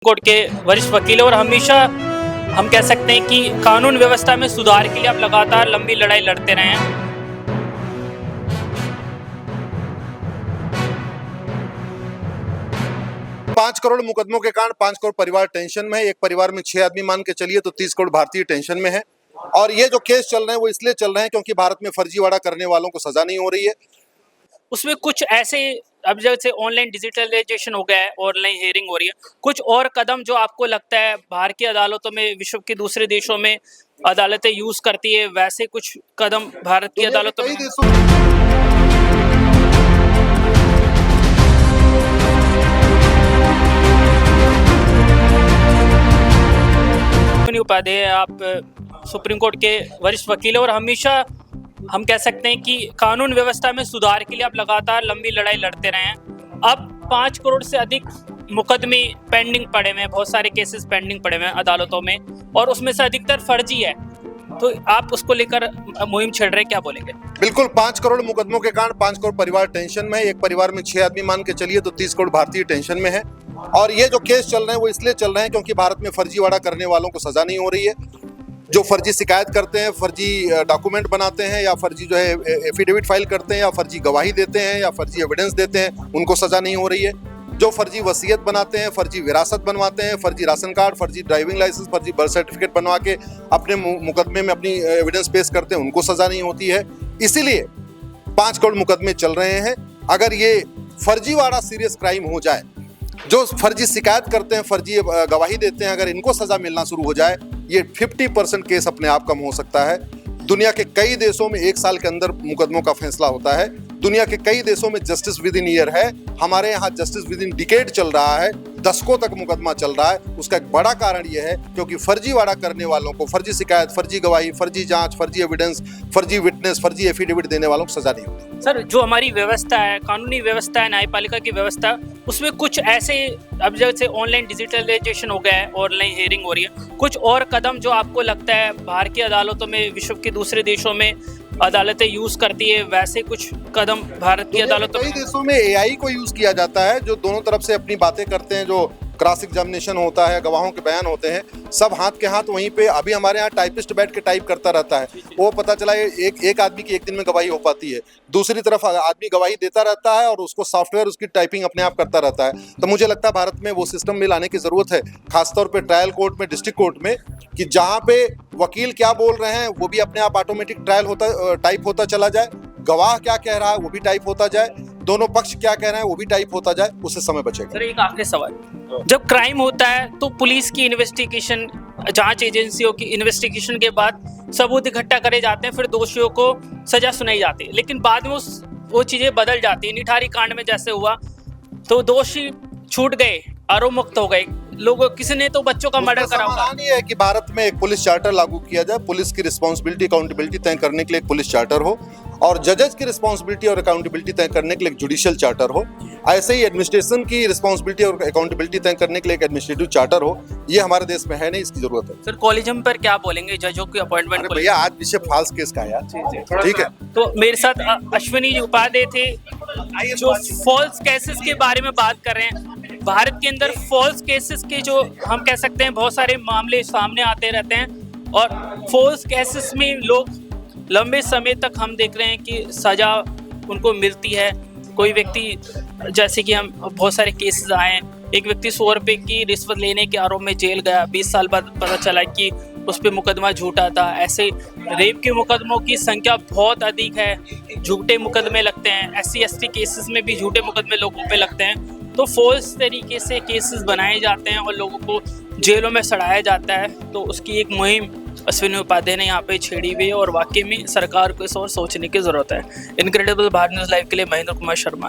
Court के वरिष्ठ वकील और हमेशा हम कह सकते हैं कि कानून व्यवस्था में सुधार के लिए आप लगातार लंबी लड़ाई लड़ते रहे हैं। 5 करोड़ मुकदमों के कारण 5 करोड़ परिवार टेंशन में है। एक परिवार में 6 आदमी मान के चलिए तो 30 करोड़ भारतीय टेंशन में है। और ये जो केस चल रहे हैं वो इसलिए चल रहे हैं क्योंकि भारत में फर्जीवाड़ा करने वालों को सजा नहीं हो रही है। उसमें कुछ ऐसे, अब जैसे ऑनलाइन डिजिटलाइजेशन हो गया है, ऑनलाइन हियरिंग हो रही है, कुछ और कदम जो आपको लगता है बाहर की अदालतों में, विश्व के दूसरे देशों में अदालतें यूज करती है, वैसे कुछ कदम भारत की अदालतों में उपाध्याय, आप सुप्रीम कोर्ट के वरिष्ठ वकील और हमेशा हम कह सकते हैं कि कानून व्यवस्था में सुधार के लिए आप लगातार लंबी लड़ाई लड़ते रहे हैं। अब 5 करोड़ से अधिक मुकदमे पेंडिंग पड़े हुए हैं, बहुत सारे केसेस पेंडिंग पड़े हुए हैं अदालतों में, और उसमें से अधिकतर फर्जी है। तो आप उसको लेकर मुहिम छेड़ रहे हैं, क्या बोलेंगे? बिल्कुल, 5 करोड़ मुकदमों के कारण 5 करोड़ परिवार टेंशन में है। एक परिवार में 6 आदमी मान के चलिए तो 30 करोड़ भारतीय टेंशन में है। और ये जो केस चल रहे हैं वो इसलिए चल रहे हैं क्योंकि भारत में फर्जीवाड़ा करने वालों को सजा नहीं हो रही है। जो फर्जी शिकायत करते हैं, फर्जी डॉक्यूमेंट बनाते हैं, या फर्जी जो है एफिडेविट फाइल करते हैं, या फर्जी गवाही देते हैं, या फर्जी एविडेंस देते हैं, उनको सजा नहीं हो रही है। जो फर्जी वसीयत बनाते हैं, फर्जी विरासत बनवाते हैं, फर्जी राशन कार्ड, फर्जी ड्राइविंग लाइसेंस, फर्जी बर्थ सर्टिफिकेट बनवा के अपने मुकदमे में अपनी एविडेंस पेश करते हैं, उनको सजा नहीं होती है। इसीलिए 5 करोड़ मुकदमे चल रहे हैं। अगर ये फर्जीवाड़ा सीरियस क्राइम हो जाए, जो फर्जी शिकायत करते हैं, फर्जी गवाही देते हैं, अगर इनको सजा मिलना शुरू हो जाए, ये 50% केस अपने आप कम हो सकता है। दुनिया के कई देशों में 1 साल के अंदर मुकदमों का फैसला होता है। दुनिया के कई देशों में जस्टिस विद इन ईयर है। हमारे यहाँ जस्टिस विद इन डिकेड चल रहा है, दशकों तक मुकदमा चल रहा है। उसका एक बड़ा कारण यह है क्योंकि फर्जीवाड़ा करने वालों को, फर्जी शिकायत, फर्जी गवाही, फर्जी जांच, फर्जी एविडेंस, फर्जी विटनेस, फर्जी एफिडेविट देने वालों को सजा नहीं होती। सर, जो हमारी व्यवस्था है, कानूनी व्यवस्था है, न्यायपालिका की व्यवस्था, उसमें कुछ ऐसे, अब जैसे ऑनलाइन डिजिटलाइजेशन हो गया है, ऑनलाइन हियरिंग हो रही है, कुछ और कदम जो आपको लगता है बाहर की अदालतों में, विश्व के दूसरे देशों में अदालतें यूज करती है, वैसे कुछ कदम भारत की अदालतों कई देशों में एआई को यूज किया जाता है, जो दोनों तरफ से अपनी बातें करते हैं, जो क्रॉस एग्जामिनेशन होता है, गवाहों के बयान होते हैं, सब हाथ के हाथ वहीं पे। अभी हमारे यहाँ टाइपिस्ट बैठ के टाइप करता रहता है, वो पता चला एक आदमी की एक दिन में गवाही हो पाती है। दूसरी तरफ आदमी गवाही देता रहता है और उसको सॉफ्टवेयर उसकी टाइपिंग अपने आप करता रहता है। तो मुझे लगता है भारत में वो सिस्टम में लाने की जरूरत है, खासतौर पर ट्रायल कोर्ट में, डिस्ट्रिक्ट कोर्ट में, कि जहाँ पे वकील क्या बोल रहे हैं वो भी अपने आप ऑटोमेटिक टाइप होता चला जाए, गवाह क्या कह रहा है वो भी टाइप होता जाए, दोनों पक्ष क्या कह रहे हैं वो भी टाइप होता जाए, उससे समय बचेगा। सर, एक आखिरी सवाल, जब क्राइम होता है तो पुलिस की इन्वेस्टिगेशन, जांच एजेंसियों की इन्वेस्टिगेशन के बाद सबूत इकट्ठा करे जाते हैं, फिर दोषियों को सजा सुनाई जाती है, लेकिन बाद में वो चीजें बदल जाती है। निठारी कांड में जैसे हुआ, तो दोषी छूट गए, आरोप मुक्त हो गए, लोगों, किसी ने तो बच्चों का मर्डर करा होगा। नहीं है कि भारत में एक पुलिस चार्टर लागू किया जाए, पुलिस की रिस्पॉन्सिबिलिटी, अकाउंटेबिलिटी तय करने के लिए एक पुलिस चार्टर हो, और जजेस की रिस्पॉन्सिबिलिटी और अकाउंटेबिलिटी तय करने के लिए एक जुडिशियल चार्टर हो। ऐसे ही एडमिनिस्ट्रेशन की रिस्पॉन्सिबिलिटी और अकाउंटेबिलिटी तय करने के लिए एक एडमिनिस्ट्रेटिव चार्टर हो। ये हमारे देश में है नहीं, इसकी जरूरत है। सर, कॉलेजियम पर क्या बोलेंगे, जजों की अपॉइंटमेंट? भैया, आज विषय फॉल्स केस का है यार, ठीक है। तो मेरे साथ अश्विनी जी उपाध्याय थे, जो फॉल्स केसेस के बारे में बात कर रहे हैं। भारत के अंदर फॉल्स केसेस के, जो हम कह सकते हैं, बहुत सारे मामले सामने आते रहते हैं, और फॉल्स केसेस में लोग लंबे समय तक, हम देख रहे हैं कि सजा उनको मिलती है। कोई व्यक्ति, जैसे कि हम बहुत सारे केसेस आए हैं, एक व्यक्ति 100 रुपये की रिश्वत लेने के आरोप में जेल गया, 20 साल बाद पता चला कि उस पर मुकदमा झूठा था। ऐसे रेप के मुकदमों की संख्या बहुत अधिक है, झूठे मुकदमे लगते हैं, SC ST केसेस में भी झूठे मुकदमे लोगों पे लगते हैं। तो फॉल्स तरीके से केसेस बनाए जाते हैं और लोगों को जेलों में सड़ाया जाता है। तो उसकी एक मुहिम अश्विनी उपाध्याय ने यहाँ पे छेड़ी हुई है, और वाकई में सरकार को इस और सोचने की जरूरत है। इनक्रेडिबल भारत न्यूज़ लाइव के लिए महेंद्र कुमार शर्मा।